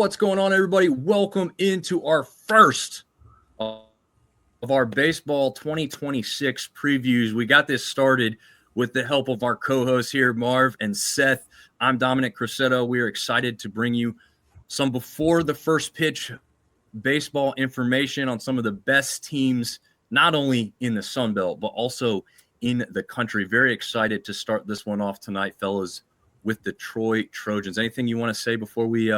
What's going on, everybody? Welcome into our first of our baseball 2026 previews. We got this started with the help of our co-hosts here, Marv and Seth. I'm Dominic Cressetto. We are excited to bring you some before the first pitch baseball information on some of the best teams, not only in the sunbelt, but also in the country. Very excited to start this one off tonight, fellas, with the Troy Trojans. Anything you want to say before we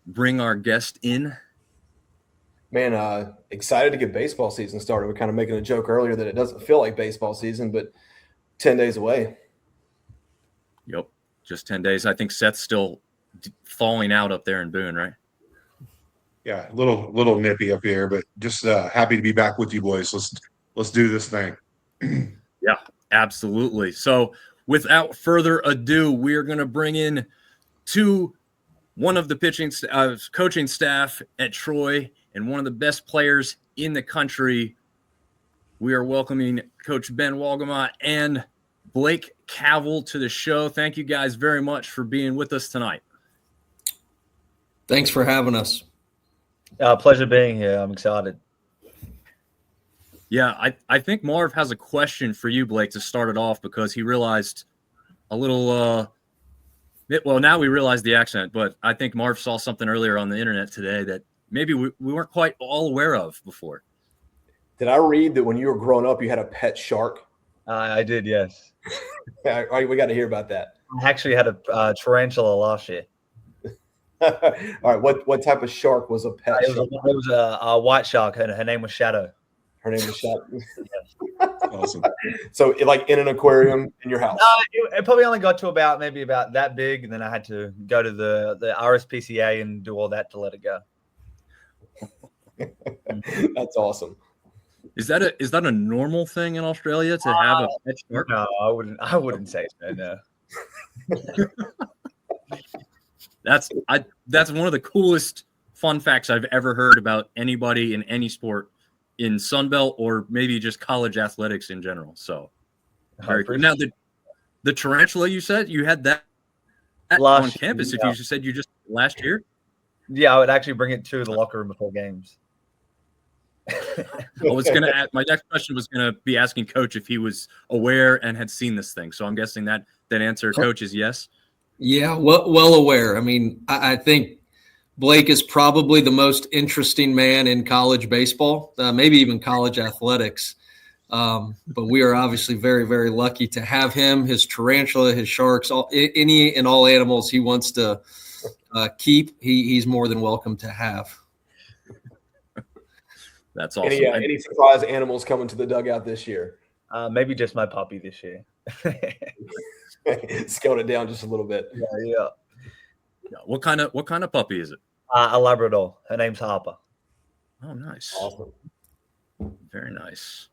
bring our guest in? Man, excited to get baseball season started. We're kind of making a joke earlier that it doesn't feel like baseball season, but 10 days away. Yep, just 10 days. I think Seth's still falling out up there in Boone, right? Yeah, a little nippy up here, but just happy to be back with you boys. Let's do this thing. Yeah, absolutely. So without further ado, we are going to bring in one of the coaching staff at Troy and one of the best players in the country. We are welcoming Coach Ben Wolgamot and Blake Cavill to the show. Thank you guys very much for being with us tonight. Thanks for having us. Pleasure being here. I'm excited. Yeah, I think Marv has a question for you, Blake, to start it off, because he realized a little well, now we realize the accent, but I think Marv saw something earlier on the internet today that maybe we weren't quite all aware of before. Did I read that when you were growing up, you had a pet shark? I did, yes. All right, we got to hear about that. I actually had a tarantula last year. All right, what type of shark was a pet It shark? was a white shark, and her name was Shadow. Her name was Shark. Awesome. So, like in an aquarium in your house? It probably only got to about that big, and then I had to go to the RSPCA and do all that to let it go. That's awesome. Is that a normal thing in Australia to have a pet shark? No, I wouldn't say so. No. That's one of the coolest fun facts I've ever heard about anybody in any sport in Sunbelt or maybe just college athletics in general. So very cool. Now the tarantula, you said you had that on campus. Yeah. If you said you just last year? Yeah, I would actually bring it to the locker room before games. My next question was gonna be asking Coach if he was aware and had seen this thing. So I'm guessing that answer, Coach, is yes. Yeah, well aware. I mean, I think Blake is probably the most interesting man in college baseball, maybe even college athletics. But we are obviously very, very lucky to have him, his tarantula, his sharks, any and all animals he wants to keep. He's more than welcome to have. That's awesome. Any surprise animals coming to the dugout this year? Maybe just my puppy this year. Scaled it down just a little bit. Yeah. What kind of puppy is it? A Labrador. Her name's Harper. Oh, nice. Awesome. Very nice.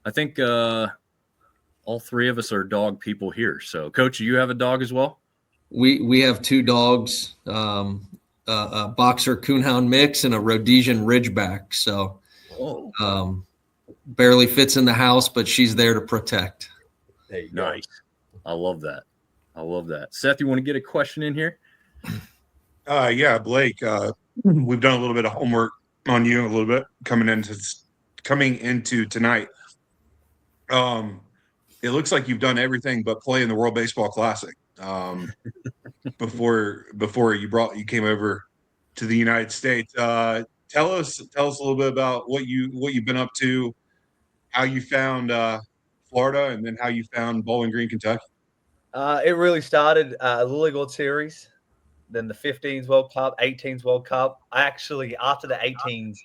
I think all three of us are dog people here. So, Coach, you have a dog as well? We have two dogs, a boxer coonhound mix and a Rhodesian Ridgeback. So barely fits in the house, but she's there to protect. There you go. Nice. I love that. Seth, you want to get a question in here? Yeah, Blake, we've done a little bit of homework on you a little bit coming into tonight. It looks like you've done everything but play in the World Baseball Classic before you came over to the United States. Tell us a little bit about what you've been up to, how you found Florida, and then how you found Bowling Green, Kentucky. It really started the League World Series, then the 15s World Cup, 18s World Cup. I actually, after the 18s,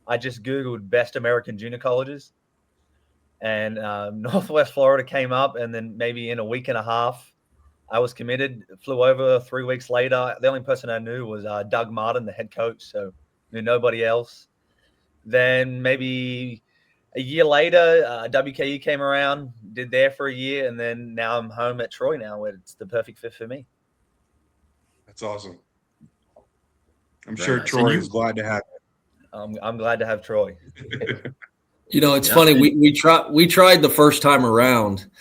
I just Googled best American junior colleges, and Northwest Florida came up, and then maybe in a week and a half, I was committed, flew over 3 weeks later. The only person I knew was Doug Martin, the head coach, so knew nobody else. Then maybe a year later, WKU came around, did there for a year, and then now I'm home at Troy now, where it's the perfect fit for me. That's awesome. I'm Very sure nice. Troy is glad to have I'm glad to have Troy. It's funny. We tried the first time around,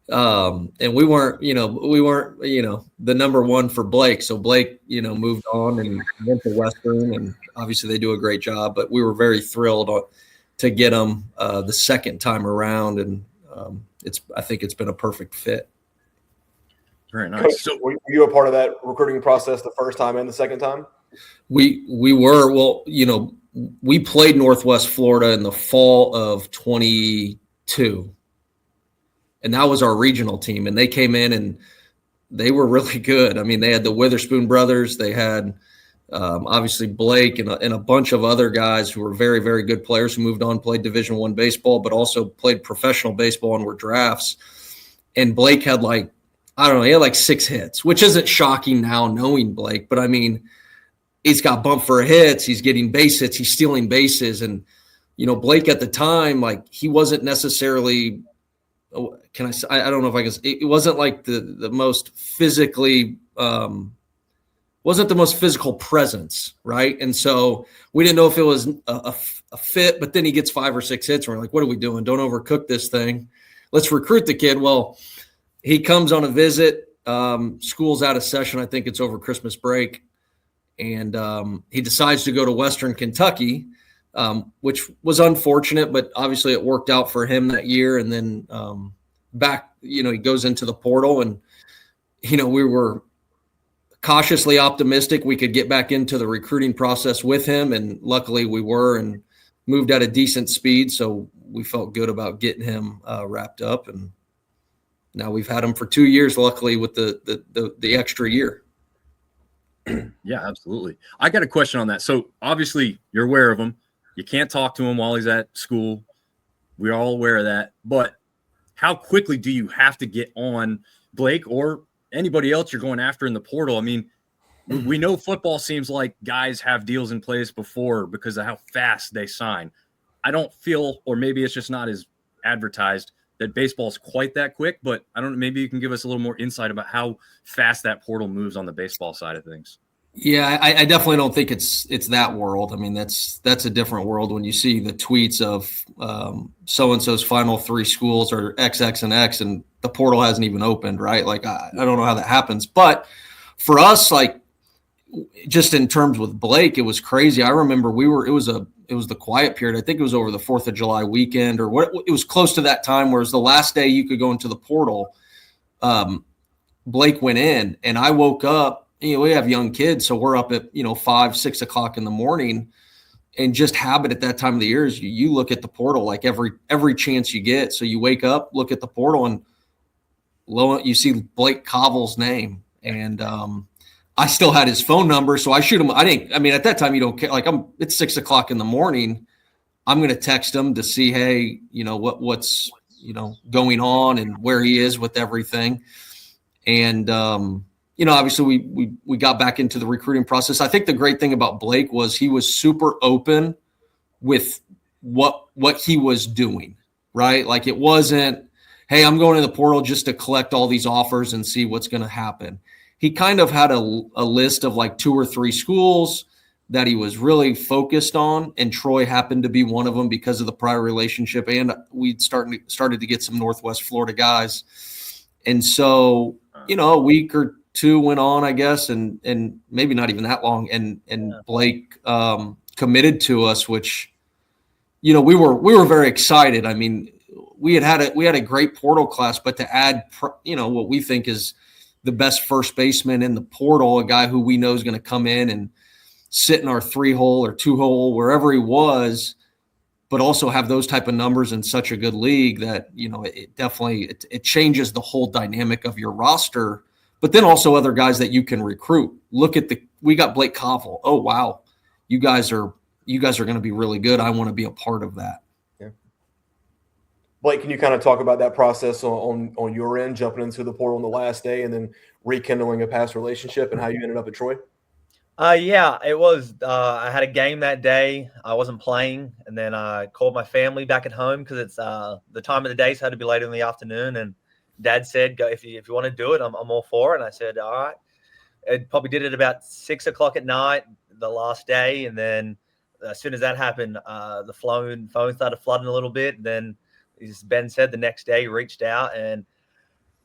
And we weren't the number one for Blake. So Blake, moved on and went to Western, and obviously they do a great job, but we were very thrilled to get him the second time around. And I think it's been a perfect fit. Very nice. So were you a part of that recruiting process the first time and the second time? We were. Well, we played Northwest Florida in the fall of 22, and that was our regional team. And they came in and they were really good. I mean, they had the Witherspoon brothers. They had obviously Blake and a bunch of other guys who were very, very good players who moved on, played Division I baseball, but also played professional baseball and were drafts. And Blake had he had 6 hits, which isn't shocking now knowing Blake, but I mean, he's got bumped for hits. He's getting base hits. He's stealing bases. And, Blake at the time, he wasn't necessarily, I don't know if I can, it wasn't like the most physically, wasn't the most physical presence. Right. And so we didn't know if it was a fit, but then he gets 5 or 6 hits. And we're like, what are we doing? Don't overcook this thing. Let's recruit the kid. Well, he comes on a visit. School's out of session. I think it's over Christmas break. And he decides to go to Western Kentucky, which was unfortunate, but obviously it worked out for him that year. And then he goes into the portal, and, we were cautiously optimistic we could get back into the recruiting process with him. And luckily we were, and moved at a decent speed. So we felt good about getting him wrapped up. And now we've had him for 2 years, luckily, with the extra year. Yeah, absolutely. I got a question on that. So obviously you're aware of him. You can't talk to him while he's at school. We're all aware of that. But how quickly do you have to get on Blake or anybody else you're going after in the portal? I mean, we know football seems like guys have deals in place before because of how fast they sign. I don't feel, or maybe it's just not as advertised, that baseball's quite that quick, but I don't know, maybe you can give us a little more insight about how fast that portal moves on the baseball side of things. Yeah, I definitely don't think it's that world. I mean, that's a different world when you see the tweets of so-and-so's final 3 schools are XX and X, and the portal hasn't even opened, right? I don't know how that happens. But for us, just in terms with Blake, it was crazy. I remember it was the quiet period. I think it was over the 4th of July weekend, or what, it was close to that time, where it was the last day you could go into the portal. Blake went in, and I woke up, we have young kids, so we're up at, 5, 6 o'clock in the morning, and just habit at that time of the year is you look at the portal every chance you get. So you wake up, look at the portal, and you see Blake Cavill's name. And, I still had his phone number, so I shoot him. At that time, you don't care. It's 6 o'clock in the morning. I'm going to text him to see, hey, what's going on and where he is with everything. And, obviously we got back into the recruiting process. I think the great thing about Blake was he was super open with what he was doing, right? It wasn't, hey, I'm going to the portal just to collect all these offers and see what's going to happen. He kind of had a list of 2 or 3 schools that he was really focused on, and Troy happened to be one of them because of the prior relationship, and we'd started to get some Northwest Florida guys. And so, a week or 2 went on, I guess, and maybe not even that long, and Blake committed to us, which, we were very excited. I mean, we had a great portal class, but to add, what we think is the best first baseman in the portal, a guy who we know is going to come in and sit in our 3-hole or 2-hole, wherever he was, but also have those type of numbers in such a good league that, it definitely, it changes the whole dynamic of your roster, but then also other guys that you can recruit. We got Blake Cavill. Oh, wow. You guys are going to be really good. I want to be a part of that. Blake, can you kind of talk about that process on your end, jumping into the portal on the last day and then rekindling a past relationship, and how you ended up at Troy? Yeah, it was. I had a game that day. I wasn't playing, and then I called my family back at home because it's the time of the day, so it had to be later in the afternoon. And Dad said, "Go if you want to do it. I'm all for it." And I said, "All right." It probably did it about 6 o'clock at night, the last day, and then as soon as that happened, the phone started flooding a little bit. Then, as Ben said, the next day he reached out, and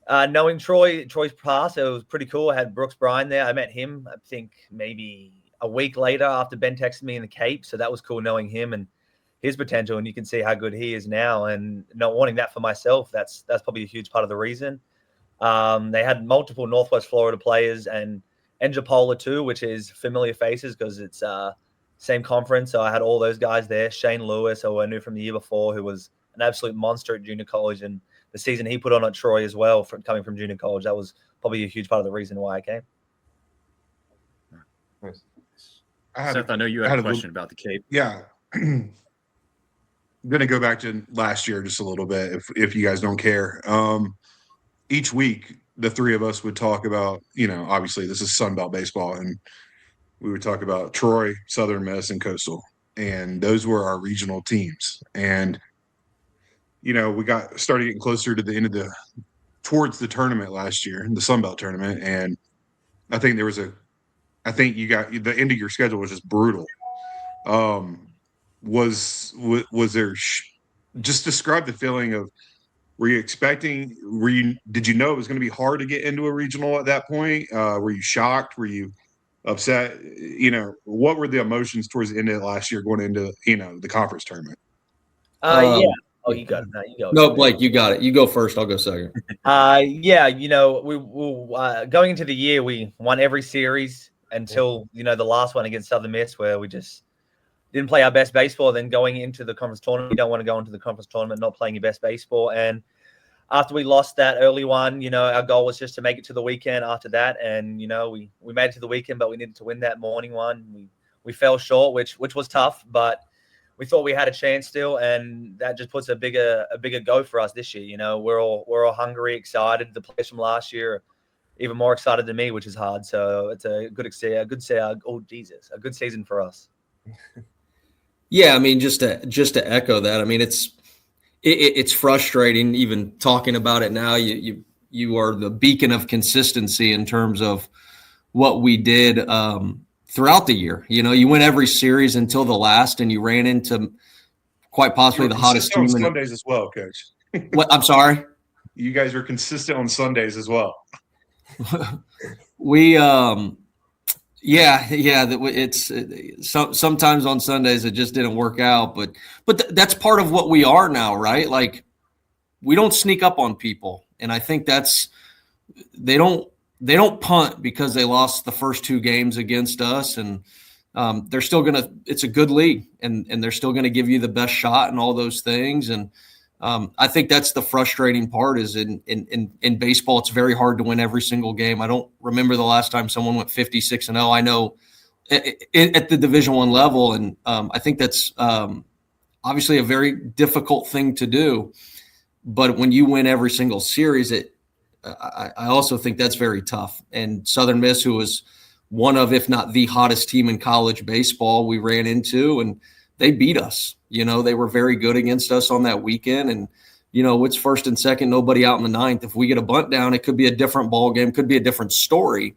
Knowing Troy's past, it was pretty cool. I had Brooks Bryan there. I met him, I think, maybe a week later after Ben texted me in the Cape. So that was cool knowing him and his potential. And you can see how good he is now. And not wanting that for myself, that's probably a huge part of the reason. They had multiple Northwest Florida players and Enjapola too, which is familiar faces because it's same conference. So I had all those guys there. Shane Lewis, who I knew from the year before, who was an absolute monster at junior college, and the season he put on at Troy as well, coming from junior college, that was probably a huge part of the reason why I came. Nice. Seth, I know you had a question about the Cape. Yeah. I'm going to go back to last year just a little bit if you guys don't care. Each week, the three of us would talk about, obviously this is Sunbelt baseball, and we would talk about Troy, Southern Miss, and Coastal. And those were our regional teams. And, we started getting closer to the end towards the tournament last year, the Sunbelt tournament. And I think you got the end of your schedule was just brutal. Was there just describe the feeling of, did you know it was going to be hard to get into a regional at that point? Were you shocked? Were you upset? What were the emotions towards the end of last year going into, the conference tournament? Yeah. Oh, you got it. No, you go. No, Blake, you got it. You go first. I'll go second. Yeah. We going into the year, we won every series until, the last one against Southern Miss, where we just didn't play our best baseball. Then going into the conference tournament, you don't want to go into the conference tournament not playing your best baseball. And after we lost that early one, our goal was just to make it to the weekend after that. And, we made it to the weekend, but we needed to win that morning one. We fell short, which was tough, but we thought we had a chance still. And that just puts a bigger go for us this year. We're all hungry, excited. The players from last year are even more excited than me, which is hard. So it's a good season for us. Yeah. I mean, just to echo that, I mean, it's frustrating even talking about it now. You are the beacon of consistency in terms of what we did throughout the year. You win every series until the last, and you ran into quite possibly the hottest team. On Sundays as well, Coach. What? I'm sorry? You guys were consistent on Sundays as well. We it's sometimes on Sundays it just didn't work out, but that's part of what we are now, right? Like, we don't sneak up on people, and I think they don't punt because they lost the first two games against us, and they're still it's a good league, and they're still gonna give you the best shot and all those things. And I think that's the frustrating part is in baseball, it's very hard to win every single game. I don't remember the last time someone went 56-0. I know at the Division I level, and I think that's obviously a very difficult thing to do. But when you win every single series, I also think that's very tough. And Southern Miss, who was one of, if not the hottest team in college baseball, we ran into, and they beat us. They were very good against us on that weekend. And, it's first and second, nobody out in the ninth. If we get a bunt down, it could be a different ball game, could be a different story.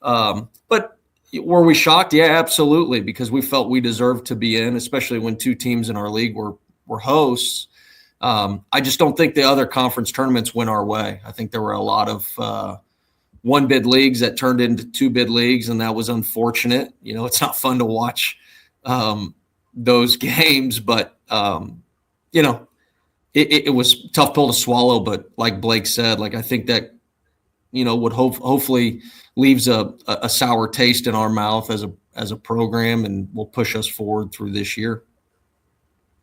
But were we shocked? Yeah, absolutely, because we felt we deserved to be in, especially when two teams in our league were hosts. I just don't think the other conference tournaments went our way. I think there were a lot of one-bid leagues that turned into two-bid leagues, and that was unfortunate. It's not fun to watch those games, but it was a tough pill to swallow. But like Blake said, I think that would hopefully leaves a sour taste in our mouth as a program, and will push us forward through this year.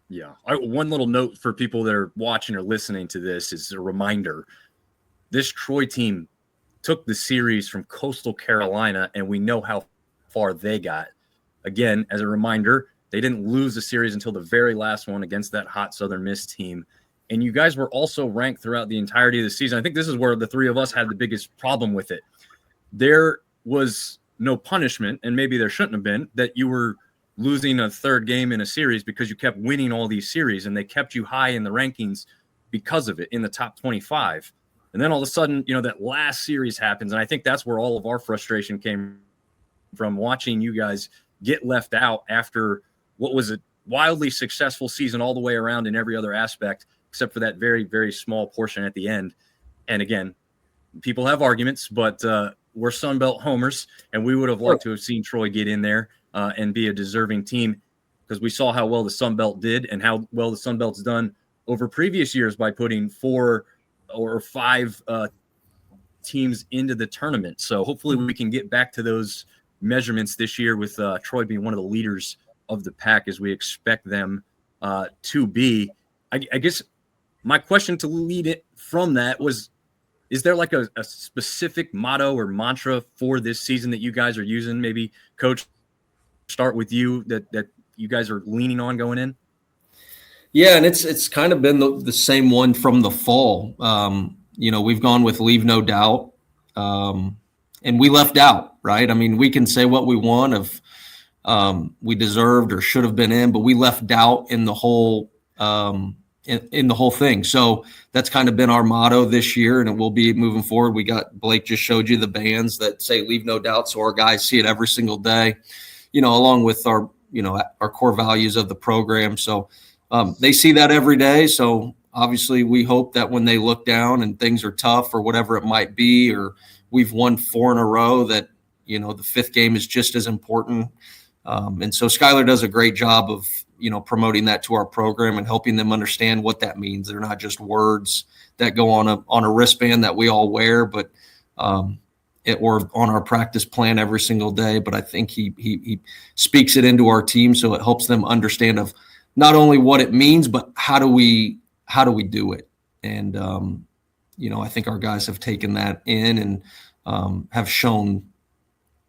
Yeah. One little note for people that are watching or listening to this is a reminder. This Troy team took the series from Coastal Carolina, and we know how far they got. Again, as a reminder, they didn't lose the series until the very last one against that hot Southern Miss team. And you guys were also ranked throughout the entirety of the season. I think this is where the three of us had the biggest problem with it. There was no punishment, and maybe there shouldn't have been, that you were losing a third game in a series because you kept winning all these series, and they kept you high in the rankings because of it, in the top 25. And then all of a sudden, that last series happens, and I think that's where all of our frustration came from, watching you guys get left out after what was a wildly successful season all the way around in every other aspect, except for that very, very small portion at the end. And again, people have arguments, but we're Sunbelt homers, and we would have liked to have seen Troy get in there and be a deserving team, because we saw how well the Sunbelt did and how well the Sunbelt's done over previous years by putting 4 or 5 teams into the tournament. So hopefully we can get back to those measurements this year with Troy being one of the leaders of the pack, as we expect them to be. I guess my question to lead it from that was, is there like a specific motto or mantra for this season that you guys are using? Maybe, Coach, start with you, that you guys are leaning on going in? Yeah, and it's kind of been the same one from the fall. We've gone with leave no doubt, and we left doubt, right? I mean, we can say what we want of we deserved or should have been in, but we left doubt in the whole in the whole thing. So that's kind of been our motto this year, and it will be moving forward. We got, Blake just showed you the bands that say leave no doubt, so our guys see it every single day, along with our core values of the program. So they see that every day. So obviously we hope that when they look down and things are tough or whatever it might be, or we've won 4 in a row, that, the 5th game is just as important. And so Skylar does a great job of, promoting that to our program and helping them understand what that means. They're not just words that go on a wristband that we all wear, but or on our practice plan every single day. But I think he speaks it into our team, so it helps them understand of not only what it means, but how do we do it. And I think our guys have taken that in and have shown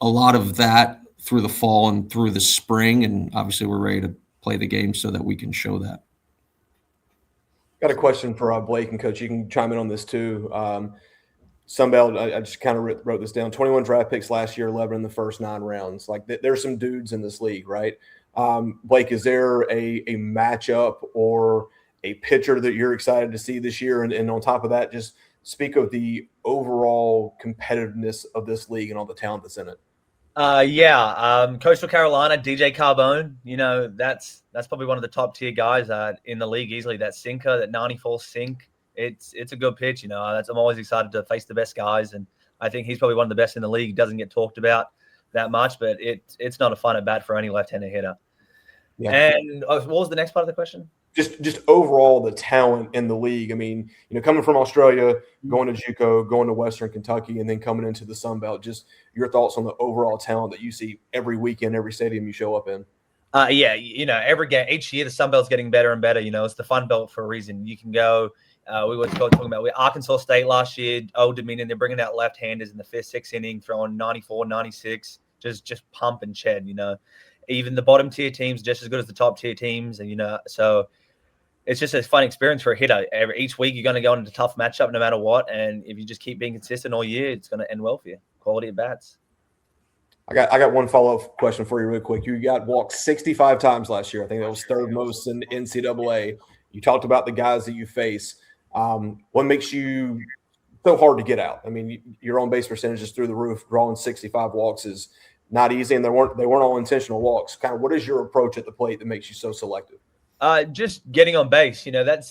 a lot of that through the fall and through the spring. And obviously we're ready to play the game so that we can show that. Got a question for Blake and Coach. You can chime in on this too. Sunbelt, I just kind of wrote this down. 21 draft picks last year, 11 in the first 9 rounds. Like, there's some dudes in this league, right? Blake, is there a matchup or a pitcher that you're excited to see this year? And on top of that, just speak of the overall competitiveness of this league and all the talent that's in it. Coastal Carolina, DJ Carbone, that's probably one of the top tier guys in the league easily. That sinker, that 94 sink, it's a good pitch. I'm always excited to face the best guys, and I think he's probably one of the best in the league. He doesn't get talked about that much, but it's not a fun at bat for any left-handed hitter. Yeah. And what was the next part of the question? Just overall the talent in the league. I mean, coming from Australia, going to JUCO, going to Western Kentucky, and then coming into the Sun Belt, just your thoughts on the overall talent that you see every weekend, every stadium you show up in. Every game, each year the Sun Belt's getting better and better. It's the Fun Belt for a reason. You can go. We were talking about Arkansas State last year, Old Dominion. They're bringing out left-handers in the 5th, 6th inning, throwing 94, 96, just pump and shed. Even the bottom tier teams just as good as the top tier teams, and so. It's just a fun experience for a hitter. Each week you're going to go into a tough matchup no matter what, and if you just keep being consistent all year, it's going to end well for you. Quality at bats. I got one follow-up question for you real quick. You got walked 65 times last year. I think that was 3rd most in NCAA. You talked about the guys that you face. What makes you so hard to get out? I mean, your on base percentage is through the roof. Drawing 65 walks is not easy, and they weren't all intentional walks. Kind of, what is your approach at the plate that makes you so selective? Just getting on base,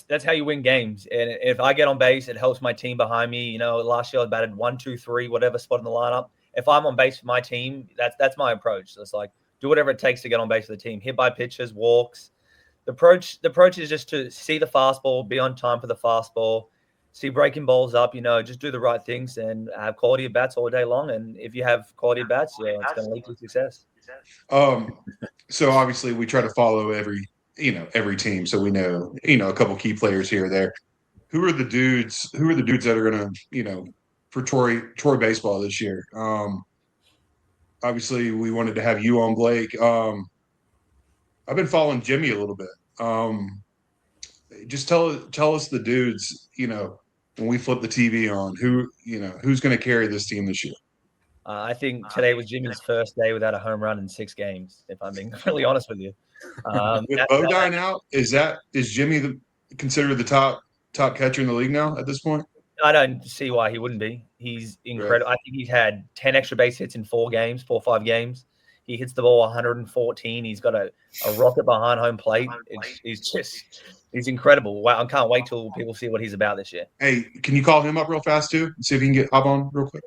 that's how you win games. And if I get on base, it helps my team behind me. Last year I batted 1, 2, 3, whatever spot in the lineup. If I'm on base for my team, that's my approach. So it's like, do whatever it takes to get on base for the team. Hit by pitches, walks. The approach is just to see the fastball, be on time for the fastball, see breaking balls up. Just do the right things and have quality at bats all day long. And if you have quality at bats, it's going to lead to success. So obviously we try to follow every team. So we know, a couple key players here or there. Who are the dudes that are going to, for Troy baseball this year? Obviously we wanted to have you on, Blake. I've been following Jimmy a little bit. Just tell us the dudes, when we flip the TV on, who's going to carry this team this year? I think today was Jimmy's first day without a home run in 6 games, if I'm being really honest with you. With Bodine out, is Jimmy considered the top catcher in the league now at this point? I don't see why he wouldn't be. He's incredible. Right. I think he's had 10 extra base hits in 4 or 5 games. He hits the ball 114. He's got a rocket behind home plate. He's incredible. Wow, I can't wait till people see what he's about this year. Hey, can you call him up real fast too? See if he can hop on real quick.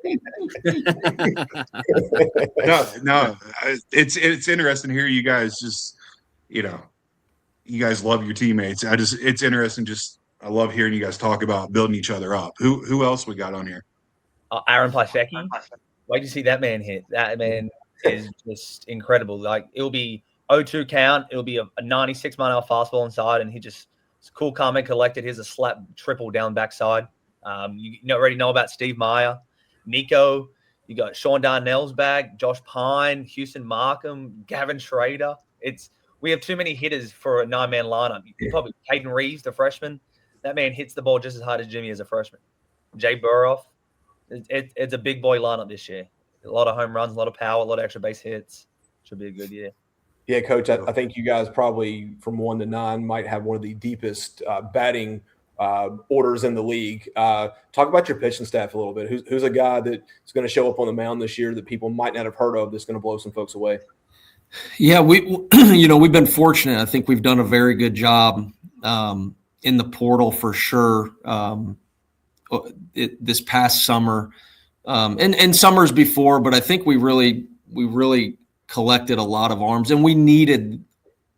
No, it's interesting to hear you guys just, you guys love your teammates. It's interesting. I love hearing you guys talk about building each other up. Who else we got on here? Aaron Plasecki. Wait to see that man hit. That man is just incredible. Like, it'll be 0-2 count. It'll be a 96-mile-an-hour fastball inside, and it's cool, calm, and collected. Here's a slap triple down backside. You already know about Steve Meyer, Nico. You got Sean Darnell's back, Josh Pine, Houston Markham, Gavin Schrader. We have too many hitters for a 9-man lineup. Probably Caden Reeves, the freshman. That man hits the ball just as hard as Jimmy as a freshman. Jay Burroff. It's a big boy lineup this year. A lot of home runs, a lot of power, a lot of extra base hits. Should be a good year. Yeah, Coach, I think you guys probably from 1 to 9 might have one of the deepest batting orders in the league. Talk about your pitching staff a little bit. Who's a guy that's going to show up on the mound this year that people might not have heard of that's going to blow some folks away? Yeah, we've been fortunate. I think we've done a very good job in the portal for sure. This past summer, and summers before, but I think we really collected a lot of arms, and we needed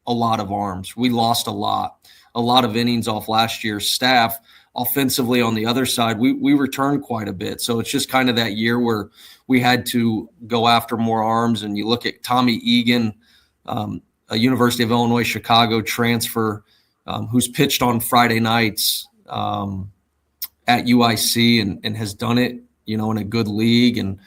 a lot of arms. We lost a lot of innings off last year's staff. Offensively on the other side, we returned quite a bit. So it's just kind of that year where we had to go after more arms. And you look at Tommy Egan, a University of Illinois Chicago transfer, who's pitched on Friday nights at UIC and has done it, in a good league. And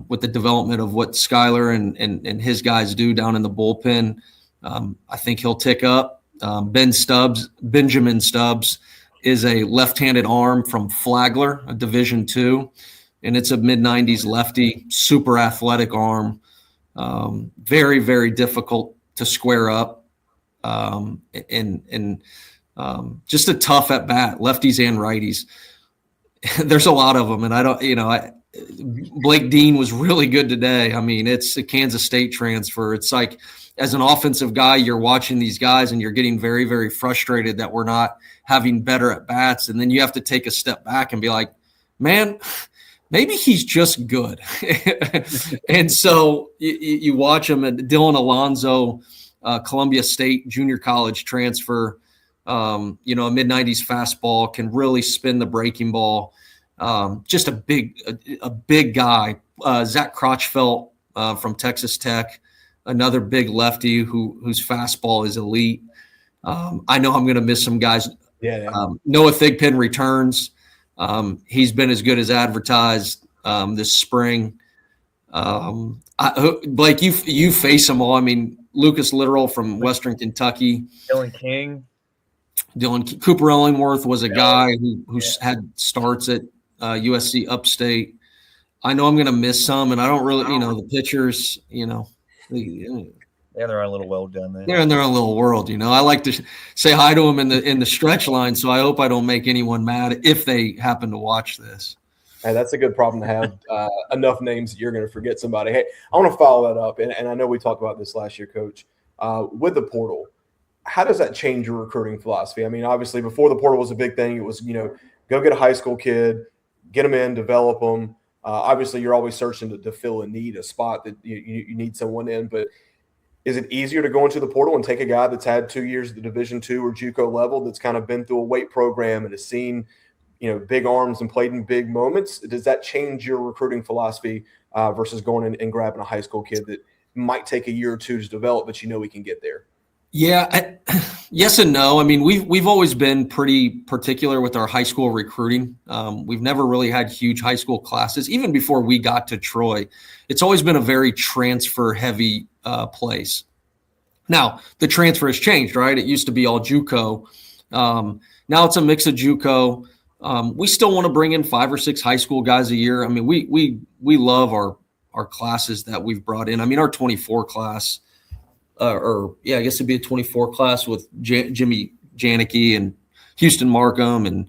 with the development of what Skyler and his guys do down in the bullpen, I think he'll tick up. Benjamin Stubbs is a left-handed arm from Flagler, a Division II, and it's a mid-90s lefty, super athletic arm, very, very difficult to square up, and just a tough at bat, lefties and righties. There's a lot of them, and Blake Dean was really good today. I mean, it's a Kansas State transfer. It's like, as an offensive guy, you're watching these guys and you're getting very, very frustrated that we're not having better at bats. And then you have to take a step back and be like, man, maybe he's just good. And so you watch him. And Dylan Alonso, Columbia State junior college transfer, a mid-90s fastball, can really spin the breaking ball. Just a big guy. Zach Crotchfelt from Texas Tech, another big lefty whose fastball is elite. I know I'm going to miss some guys. Yeah. Noah Thigpen returns. He's been as good as advertised this spring. Blake, you face them all. I mean, Lucas Littoral from Western Kentucky. Dylan King. Cooper Ellingworth was a guy who had starts at USC Upstate. I know I'm going to miss some, and I don't really, the pitchers, They're in their own little world down there. They're in their own little world, I like to say hi to them in the stretch line, so I hope I don't make anyone mad if they happen to watch this. Hey, that's a good problem to have. Enough names that you're going to forget somebody. Hey, I want to follow that up, and I know we talked about this last year, Coach, with the portal. How does that change your recruiting philosophy? I mean, obviously, before the portal was a big thing, it was, go get a high school kid, get them in, develop them. Obviously, you're always searching to fill a need, a spot that you need someone in. But is it easier to go into the portal and take a guy that's had 2 years at the Division II or JUCO level, that's kind of been through a weight program and has seen, big arms and played in big moments? Does that change your recruiting philosophy versus going in and grabbing a high school kid that might take a year or two to develop, but we can get there? Yeah, yes and no. I mean, we've always been pretty particular with our high school recruiting. We've never really had huge high school classes. Even before we got to Troy, it's always been a very transfer-heavy place. Now, the transfer has changed, right? It used to be all JUCO. Now it's a mix of JUCO. We still want to bring in 5 or 6 high school guys a year. I mean, we love our classes that we've brought in. I mean, our 24 class. I guess it'd be a 24 class with Jimmy Janicki and Houston Markham and,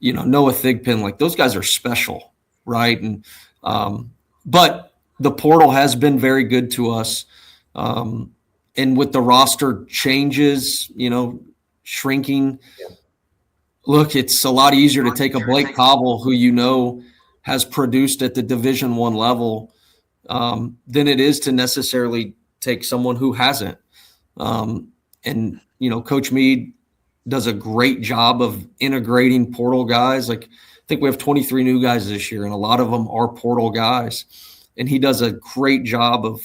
Noah Thigpen. Like, those guys are special, right? And but the portal has been very good to us. And with the roster changes, shrinking, look, it's a lot easier to take a Blake Cavill who has produced at the Division I level than it is to necessarily take someone who hasn't. And Coach Meade does a great job of integrating portal guys. Like, I think we have 23 new guys this year, and a lot of them are portal guys. And he does a great job of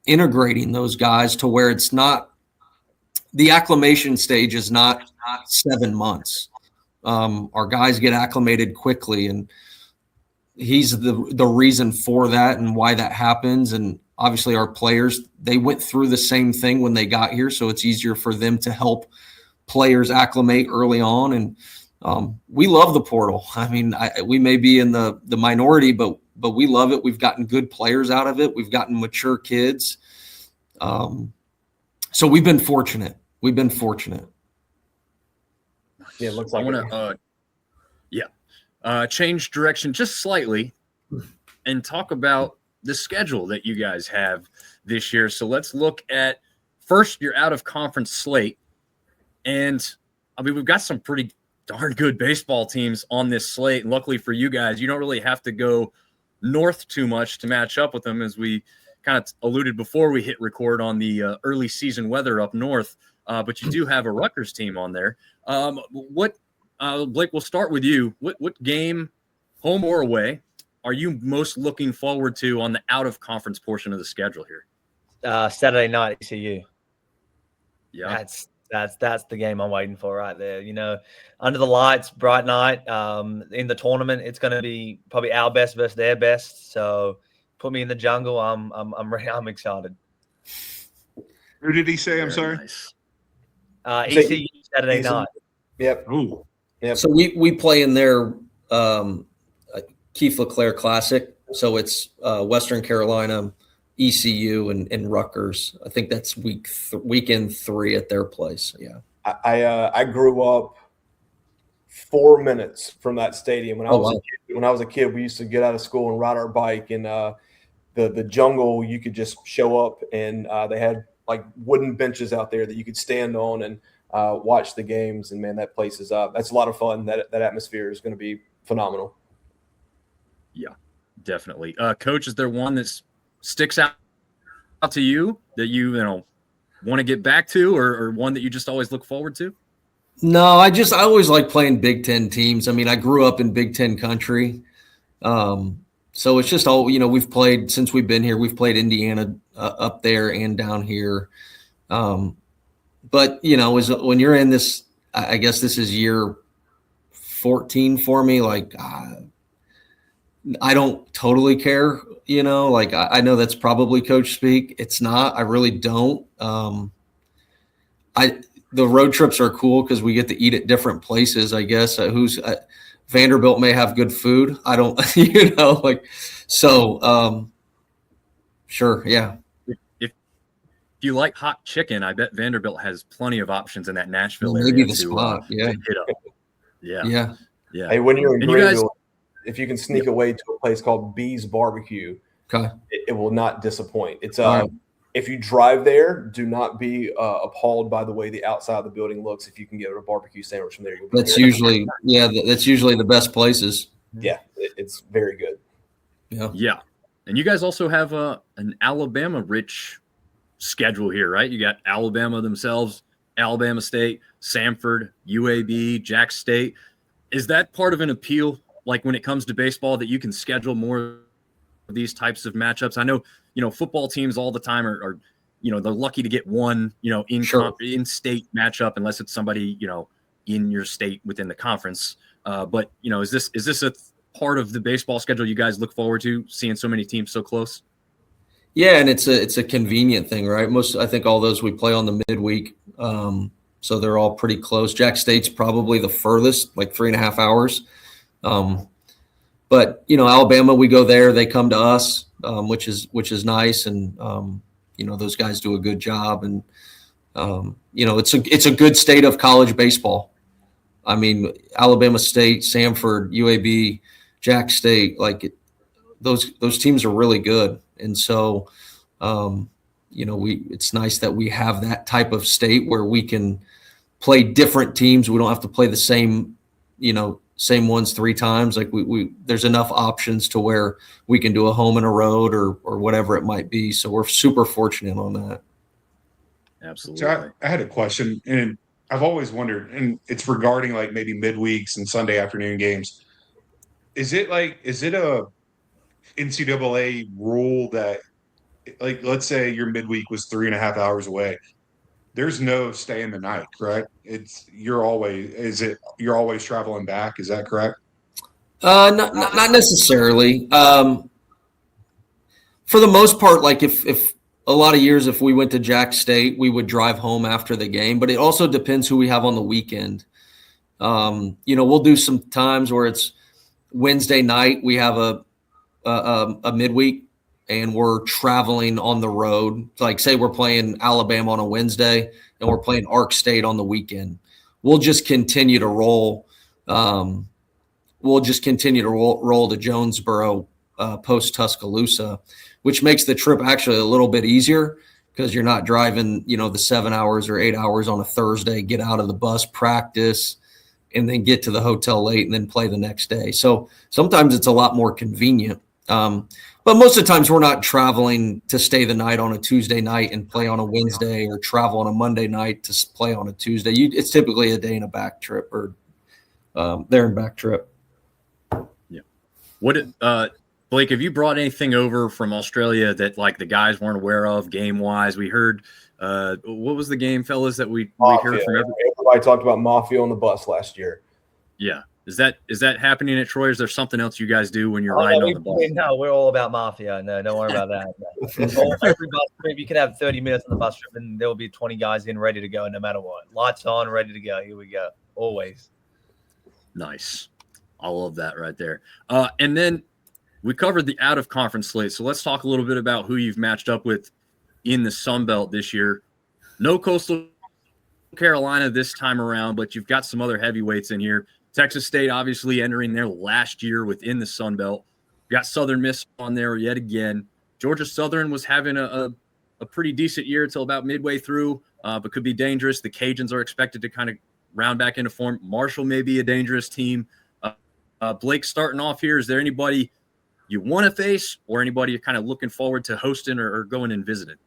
integrating those guys to where it's not – the acclimation stage is not 7 months. Our guys get acclimated quickly, and he's the reason for that and why that happens. And obviously our players, they went through the same thing when they got here, so it's easier for them to help players acclimate early on. And we love the portal. I mean, we may be in the minority, but we love it. We've gotten good players out of it. We've gotten mature kids. So we've been fortunate. Yeah, it looks like I want to change direction just slightly and talk about the schedule that you guys have this year. So let's look at first your out of conference slate. And I mean, we've got some pretty darn good baseball teams on this slate. And luckily for you guys, you don't really have to go north too much to match up with them, as we kind of alluded before we hit record on the early season weather up north. But you do have a Rutgers team on there. Blake, we'll start with you. What game, home or away, are you most looking forward to on the out-of-conference portion of the schedule here? Saturday night, ECU. Yeah, that's the game I'm waiting for right there. Under the lights, bright night. In the tournament, it's going to be probably our best versus their best. So put me in the jungle. I'm excited. Who did he say? I'm sorry. Nice. ECU Saturday night. Yep. Ooh. Yep. So we play in their Keith LeClaire Classic. So it's Western Carolina, ECU, and Rutgers. I think that's weekend 3 at their place. Yeah. I grew up 4 minutes from that stadium when I was a kid. When I was a kid, we used to get out of school and ride our bike, and the jungle, you could just show up, and they had like wooden benches out there that you could stand on and watch the games. And man, that place is that's a lot of fun. That atmosphere is going to be phenomenal. Yeah, definitely. Coach, is there one that sticks out to you that you want to get back to, or one that you just always look forward to? No, I always like playing Big Ten teams. I mean, I grew up in Big Ten country. So it's just all, we've played since we've been here. We've played Indiana up there and down here. But, when you're in this, I guess this is year 14 for me, like I don't totally care, like I know that's probably coach speak. It's not. I really don't. The road trips are cool because we get to eat at different places, I guess. Vanderbilt may have good food. I don't, sure. Yeah. If you like hot chicken, I bet Vanderbilt has plenty of options in that Nashville area. Maybe the spot. Yeah. To hit up. Yeah. Hey, when you're in And Greenville, if you can sneak away to a place called Bee's Barbecue, Okay. it will not disappoint. It's All right. If you drive there, do not be appalled by the way the outside of the building looks. If you can get a barbecue sandwich from there, you'll be That's usually the best places. Yeah, it's very good. Yeah. And you guys also have an Alabama-rich schedule here, right? You got Alabama themselves, Alabama State, Samford, UAB, Jack State. Is that part of an appeal, like when it comes to baseball, that you can schedule more of these types of matchups? I know, football teams all the time are they're lucky to get one, in-state matchup, unless it's somebody, in your state within the conference. But, is this a part of the baseball schedule you guys look forward to, seeing so many teams so close? Yeah, and it's a convenient thing, right? I think all those we play on the midweek, so they're all pretty close. Jack State's probably the furthest, like 3.5 hours. But Alabama, we go there, they come to us, which is nice, and those guys do a good job, and it's a good state of college baseball. I mean, Alabama State, Samford, UAB, Jack State, those teams are really good. And so, it's nice that we have that type of state where we can play different teams. We don't have to play the same ones 3 times. Like there's enough options to where we can do a home and a road or whatever it might be. So we're super fortunate on that. Absolutely. So I had a question, and I've always wondered, and it's regarding like maybe midweeks and Sunday afternoon games. Is it a NCAA rule that, like, let's say your midweek was 3.5 hours away, there's no stay in the night, correct? You're always traveling back. Is that correct? Not necessarily. For the most part, like if a lot of years, if we went to Jack State, we would drive home after the game, but it also depends who we have on the weekend. We'll do some times where it's Wednesday night, we have a midweek and we're traveling on the road. Like say we're playing Alabama on a Wednesday and we're playing Ark State on the weekend. We'll just continue to roll. We'll just continue to roll to Jonesboro post Tuscaloosa, which makes the trip actually a little bit easier because you're not driving, the 7 hours or 8 hours on a Thursday, get out of the bus, practice, and then get to the hotel late and then play the next day. So sometimes it's a lot more convenient. But most of the times we're not traveling to stay the night on a Tuesday night and play on a Wednesday or travel on a Monday night to play on a Tuesday. It's typically a day and a back trip or there and back trip. Yeah. Blake, have you brought anything over from Australia that like the guys weren't aware of game wise? We heard what was the game, fellas, that we heard from everybody talked about Mafia on the bus last year. Yeah. Is that happening at Troy? Is there something else you guys do when you're riding on the bus? No, we're all about Mafia. No, don't worry about that. No. Every bus trip, you can have 30 minutes on the bus trip, and there will be 20 guys in ready to go, no matter what. Lights on, ready to go. Here we go. Always. Nice. I love that right there. And then we covered the out-of-conference slate, so let's talk a little bit about who you've matched up with in the sunbelt this year. No Coastal Carolina this time around, but you've got some other heavyweights in here. Texas State obviously entering their last year within the Sun Belt. Got Southern Miss on there yet again. Georgia Southern was having a pretty decent year until about midway through, but could be dangerous. The Cajuns are expected to kind of round back into form. Marshall may be a dangerous team. Blake, starting off here, is there anybody you want to face or anybody you're kind of looking forward to hosting or going and visiting?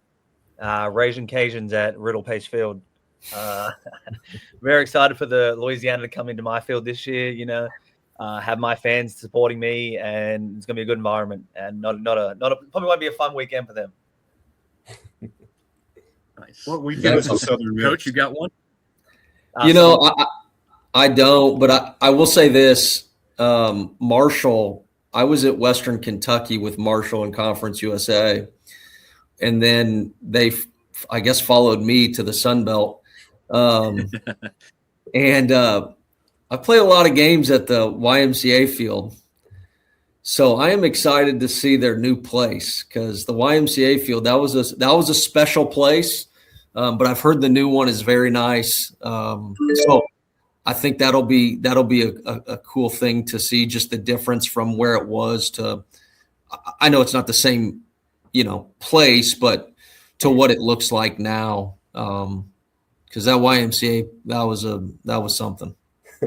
Raging Cajuns at Riddle Pace Field. Very excited for the Louisiana to come into my field this year. Have my fans supporting me, and it's gonna be a good environment, and not a probably won't be a fun weekend for them. Nice. What weekend is Southern Miss? Coach, you got one? I don't, but I will say this: Marshall. I was at Western Kentucky with Marshall in Conference USA, and then they, I guess, followed me to the Sun Belt. And I play a lot of games at the YMCA field. So I am excited to see their new place because the YMCA field, that was a special place. But I've heard the new one is very nice. So I think that'll be a cool thing to see, just the difference from where it was to, I know it's not the same, place, but to what it looks like now. Because that YMCA, that was something. I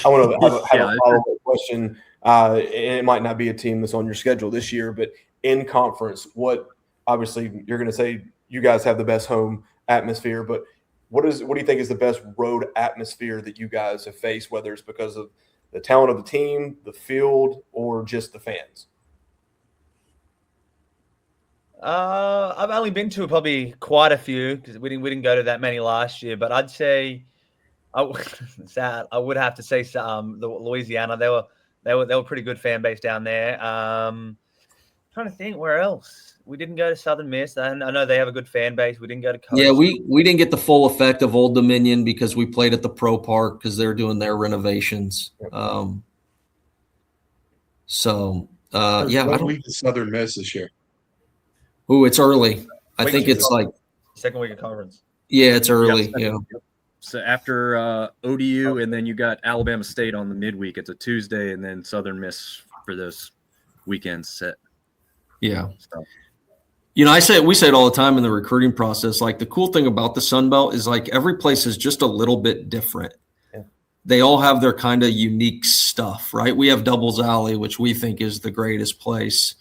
want to have a follow-up question. And it might not be a team that's on your schedule this year, but in conference, obviously you're going to say you guys have the best home atmosphere, but what do you think is the best road atmosphere that you guys have faced, whether it's because of the talent of the team, the field, or just the fans? I've only been to probably quite a few because we didn't go to that many last year. But I'd say, I would have to say the Louisiana. They were pretty good fan base down there. Trying to think where else we didn't go to Southern Miss. I know they have a good fan base. We didn't go to Coast. Yeah, we didn't get the full effect of Old Dominion because we played at the Pro Park because they're doing their renovations. What week is Southern Miss this year? Ooh, it's early. I think it's like second week of conference. Yeah, it's early. Yeah. So after ODU, and then you got Alabama State on the midweek. It's a Tuesday, and then Southern Miss for those weekends set. Yeah. So. We say it all the time in the recruiting process. Like the cool thing about the Sun Belt is like every place is just a little bit different. Yeah. They all have their kind of unique stuff, right? We have Doubles Alley, which we think is the greatest place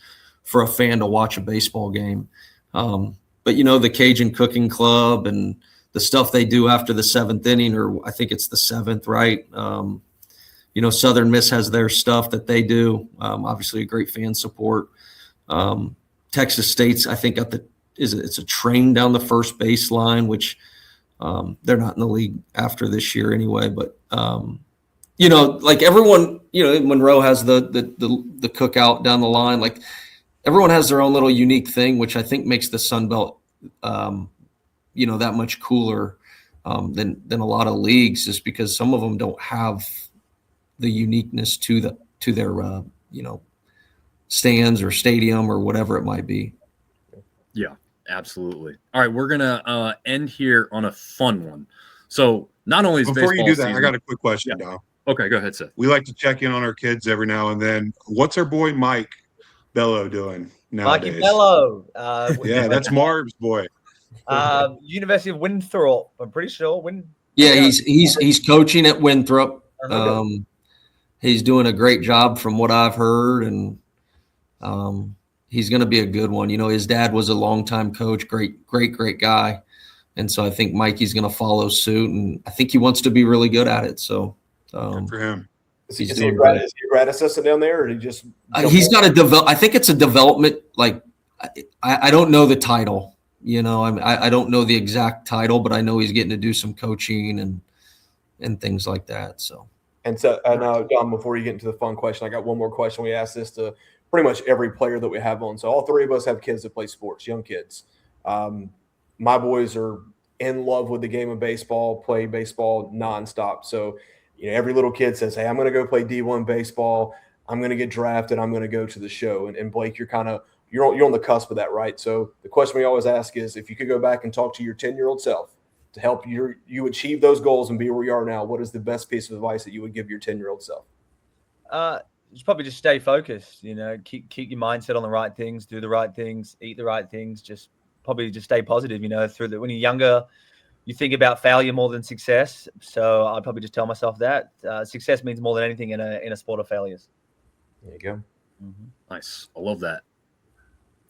for a fan to watch a baseball game. But the Cajun Cooking Club and the stuff they do after the 7th inning, or I think it's the 7th, right? Southern Miss has their stuff that they do. Obviously, a great fan support. Texas State's, I think, it's a train down the first baseline, which they're not in the league after this year anyway. But like everyone, Monroe has the cookout down the line. Like everyone has their own little unique thing, which I think makes the Sun Belt, that much cooler than a lot of leagues, just because some of them don't have the uniqueness to their stands or stadium or whatever it might be. Yeah, absolutely. All right, we're gonna end here on a fun one. So not only is before you do that, season, I got a quick question, Dom. Okay, go ahead, Seth. We like to check in on our kids every now and then. What's our boy Mike Bello doing nowadays? Mikey Bello. Yeah, that's Marv's boy. University of Winthrop, I'm pretty sure. He's coaching at Winthrop. He's doing a great job from what I've heard, and he's going to be a good one. His dad was a longtime coach, great guy. And so I think Mikey's going to follow suit, and I think he wants to be really good at it. So good for him. Is he a grad assistant down there, or did he just? He's got to I think it's a development. Like I don't know the title. I don't know the exact title, but I know he's getting to do some coaching and things like that. So. And so, Dom, before you get into the fun question, I got one more question. We asked this to pretty much every player that we have on. So all three of us have kids that play sports, young kids. My boys are in love with the game of baseball, play baseball nonstop. So, every little kid says, hey, I'm going to go play D1 baseball. I'm going to get drafted. I'm going to go to the show. And Blake, you're on the cusp of that, right? So the question we always ask is, if you could go back and talk to your 10-year-old self to help you achieve those goals and be where you are now, what is the best piece of advice that you would give your 10-year-old self? Probably just stay focused. Keep your mindset on the right things, do the right things, eat the right things. Just stay positive. When you're younger, you think about failure more than success. So I'd probably just tell myself that success means more than anything in a sport of failures. There you go. Mm-hmm. Nice. I love that.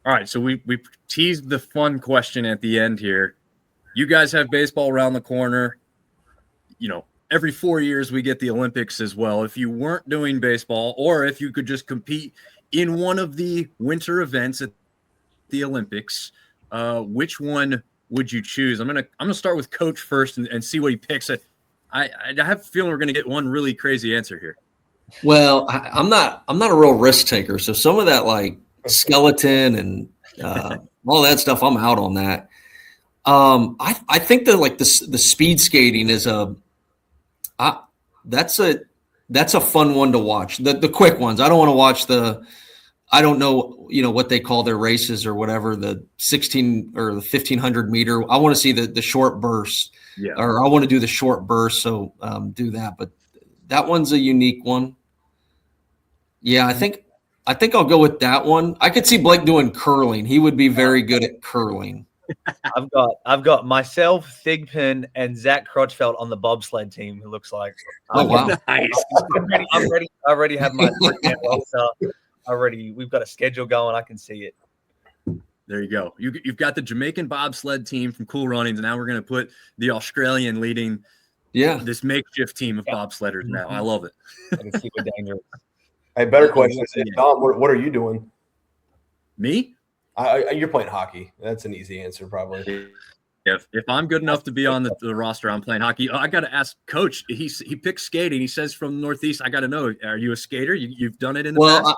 All right, so we teased the fun question at the end here. You guys have baseball around the corner. Every 4 years we get the Olympics as well. If you weren't doing baseball, or if you could just compete in one of the winter events at the Olympics, which one would you choose? I'm gonna start with Coach first and see what he picks. I have a feeling we're gonna get one really crazy answer here. Well, I'm not a real risk taker, so some of that like skeleton and all that stuff, I'm out on that. I think that like the speed skating is that's a fun one to watch. The quick ones. I don't want to watch I don't know, what they call their races or whatever, the 16 or the 1500 meter. I want to see the short bursts, or I want to do the short burst. So do that. But that one's a unique one. Yeah, I think I'll go with that one. I could see Blake doing curling. He would be very good at curling. I've got myself, Thigpen, and Zach Crotchfeld on the bobsled team. It looks like. Oh wow! Nice. I'm ready. I already have my We've got a schedule going. I can see it. There you go. You've got the Jamaican bobsled team from Cool Runnings, and now we're going to put the Australian leading. This makeshift team of bobsledders. Now I love it. I can see we're dangerous. Hey, better question. Dom, what are you doing? Me? You're playing hockey. That's an easy answer, probably. If I'm good enough to be on the roster, I'm playing hockey. I got to ask Coach. He picks skating. He says from the Northeast. I got to know, are you a skater? You've done it in the past?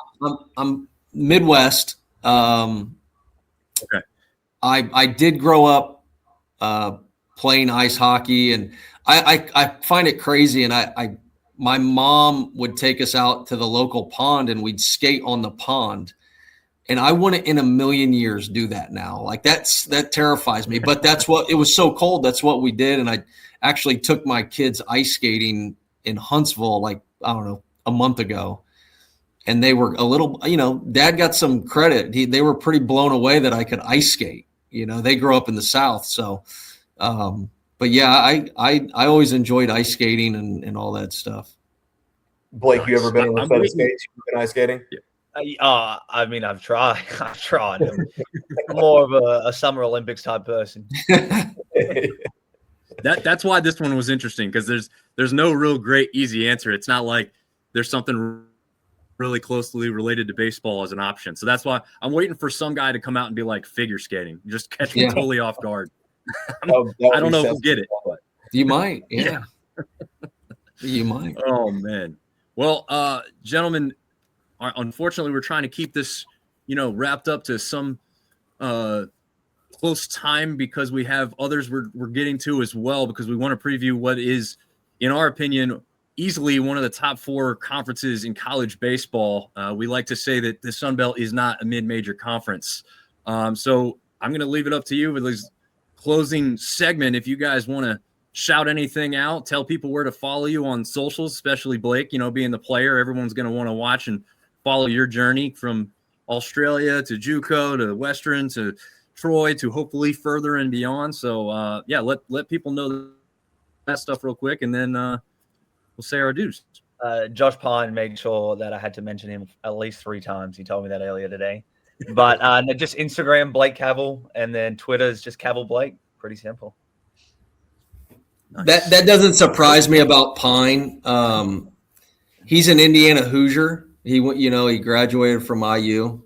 I'm Midwest. Okay. I did grow up playing ice hockey, and I find it crazy. And my mom would take us out to the local pond, and we'd skate on the pond. And I wouldn't in a million years do that now. Like that terrifies me, but it was so cold. That's what we did. And I actually took my kids ice skating in Huntsville, like, I don't know, a month ago. and they were a little, Dad got some credit. They were pretty blown away that I could ice skate. They grew up in the South. So, but yeah, I always enjoyed ice skating and all that stuff. Blake, you ever been on a set of skates? You've been ice skating? I mean, I've tried. I'm more of a Summer Olympics type person. That's why this one was interesting, because there's no real great easy answer. It's not like there's something really closely related to baseball as an option. So that's why I'm waiting for some guy to come out and be like figure skating. Just catch me totally off guard. I don't know if we'll get it, but you might. Yeah. You might. Oh man. Well, gentlemen, unfortunately, we're trying to keep this, wrapped up to some close time, because we have others we're getting to as well, because we want to preview what is, in our opinion, easily one of the top 4 conferences in college baseball. We like to say that the Sun Belt is not a mid-major conference. So I'm going to leave it up to you with this closing segment. If you guys want to shout anything out, tell people where to follow you on socials, especially Blake, being the player, everyone's going to want to watch and follow your journey from Australia to JUCO to Western to Troy to hopefully further and beyond. So let people know that stuff real quick, and then we'll say our dues. Josh Pine made sure that I had to mention him at least 3 times. He told me that earlier today. But just Instagram, Blake Cavill, and then Twitter is just Cavill Blake. Pretty simple. Nice. That doesn't surprise me about Pine. He's an Indiana Hoosier. He graduated from IU.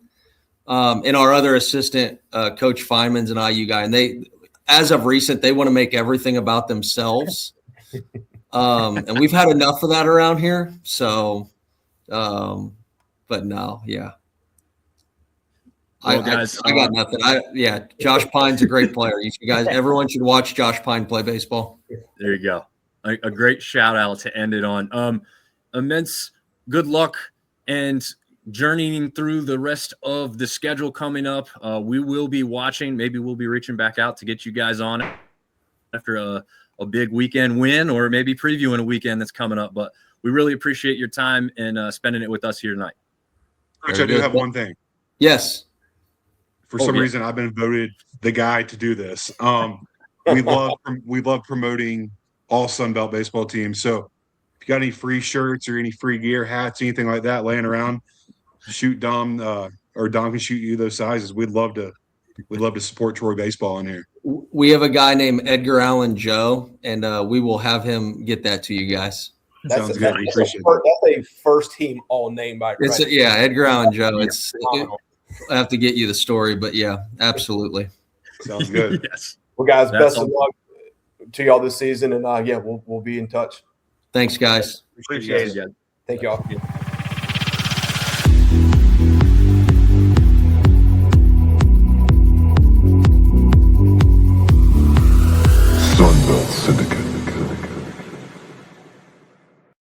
And our other assistant, Coach Feynman's an IU guy, and they, as of recent, they want to make everything about themselves. And we've had enough of that around here. So, but no, yeah. Well, guys, I got nothing. Josh Pine's a great player. Everyone should watch Josh Pine play baseball. There you go. A great shout out to end it on. Immense good luck and journeying through the rest of the schedule coming up. We will be watching. Maybe we'll be reaching back out to get you guys on after a big weekend win, or maybe previewing a weekend that's coming up. But we really appreciate your time and spending it with us here tonight. Rich, I do have one thing. Yes. For some reason, I've been voted the guy to do this. We love promoting all Sunbelt baseball teams. So if you got any free shirts or any free gear, hats, anything like that laying around, shoot Dom, or Dom can shoot you those sizes. We'd love to support Troy baseball in here. We have a guy named Edgar Allan Joe, and we will have him get that to you guys. Sounds good. We appreciate That's a first team all name by It's Edgar Allan Joe. I have to get you the story, but yeah, absolutely. Sounds good. Yes. Well, guys, best of luck to y'all this season, and we'll be in touch. Thanks, guys. Appreciate it. Thank y'all.